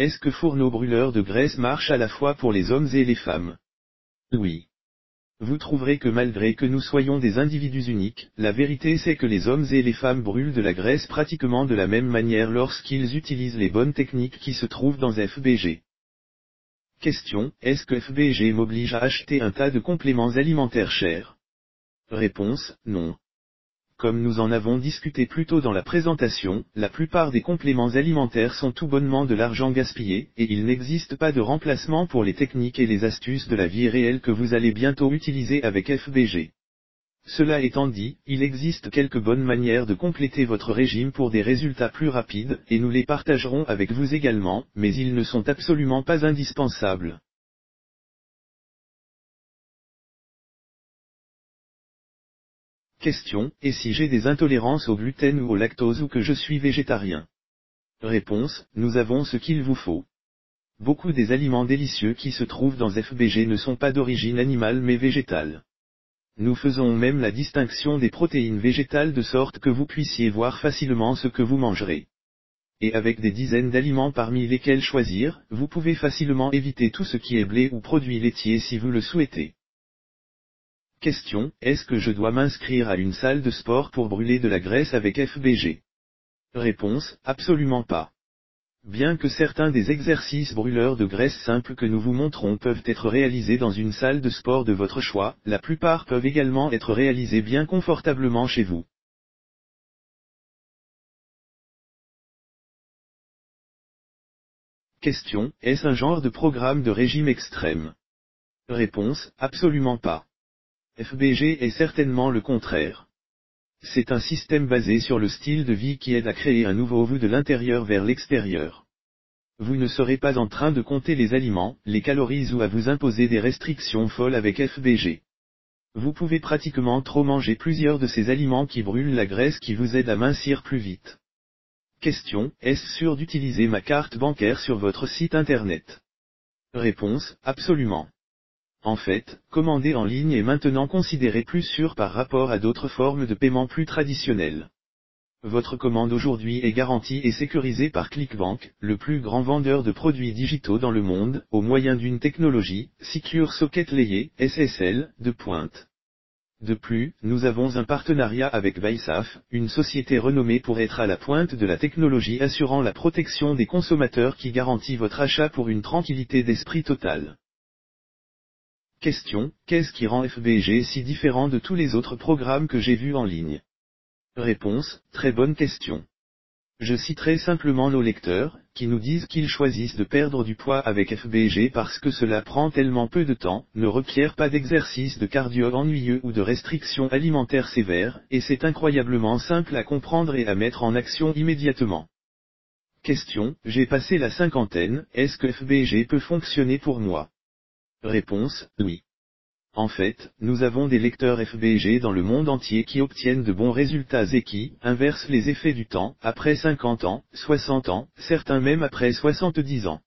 Est-ce que fourneau brûleur de graisse marche à la fois pour les hommes et les femmes? Oui. Vous trouverez que malgré que nous soyons des individus uniques, la vérité c'est que les hommes et les femmes brûlent de la graisse pratiquement de la même manière lorsqu'ils utilisent les bonnes techniques qui se trouvent dans FBG. Question, est-ce que FBG m'oblige à acheter un tas de compléments alimentaires chers? Réponse, non. Comme nous en avons discuté plus tôt dans la présentation, la plupart des compléments alimentaires sont tout bonnement de l'argent gaspillé, et il n'existe pas de remplacement pour les techniques et les astuces de la vie réelle que vous allez bientôt utiliser avec FBG. Cela étant dit, il existe quelques bonnes manières de compléter votre régime pour des résultats plus rapides, et nous les partagerons avec vous également, mais ils ne sont absolument pas indispensables. Question, et si j'ai des intolérances au gluten ou au lactose ou que je suis végétarien? Réponse, nous avons ce qu'il vous faut. Beaucoup des aliments délicieux qui se trouvent dans FBG ne sont pas d'origine animale mais végétale. Nous faisons même la distinction des protéines végétales de sorte que vous puissiez voir facilement ce que vous mangerez. Et avec des dizaines d'aliments parmi lesquels choisir, vous pouvez facilement éviter tout ce qui est blé ou produits laitiers si vous le souhaitez. Question, est-ce que je dois m'inscrire à une salle de sport pour brûler de la graisse avec FBG? Réponse, absolument pas. Bien que certains des exercices brûleurs de graisse simples que nous vous montrons peuvent être réalisés dans une salle de sport de votre choix, la plupart peuvent également être réalisés bien confortablement chez vous. Question, est-ce un genre de programme de régime extrême? Réponse, absolument pas. FBG est certainement le contraire. C'est un système basé sur le style de vie qui aide à créer un nouveau vous de l'intérieur vers l'extérieur. Vous ne serez pas en train de compter les aliments, les calories ou à vous imposer des restrictions folles avec FBG. Vous pouvez pratiquement trop manger plusieurs de ces aliments qui brûlent la graisse qui vous aide à mincir plus vite. Question, est-ce sûr d'utiliser ma carte bancaire sur votre site internet? Réponse, absolument. En fait, commander en ligne est maintenant considéré plus sûr par rapport à d'autres formes de paiement plus traditionnelles. Votre commande aujourd'hui est garantie et sécurisée par ClickBank, le plus grand vendeur de produits digitaux dans le monde, au moyen d'une technologie, Secure Socket Layer, SSL, de pointe. De plus, nous avons un partenariat avec Baisaf, une société renommée pour être à la pointe de la technologie assurant la protection des consommateurs qui garantit votre achat pour une tranquillité d'esprit totale. Question, qu'est-ce qui rend FBG si différent de tous les autres programmes que j'ai vus en ligne? Réponse, très bonne question. Je citerai simplement nos lecteurs, qui nous disent qu'ils choisissent de perdre du poids avec FBG parce que cela prend tellement peu de temps, ne requiert pas d'exercice de cardio ennuyeux ou de restrictions alimentaires sévères, et c'est incroyablement simple à comprendre et à mettre en action immédiatement. Question, j'ai passé la cinquantaine, est-ce que FBG peut fonctionner pour moi? Réponse, oui. En fait, nous avons des lecteurs FBG dans le monde entier qui obtiennent de bons résultats et qui inversent les effets du temps, après 50 ans, 60 ans, certains même après 70 ans.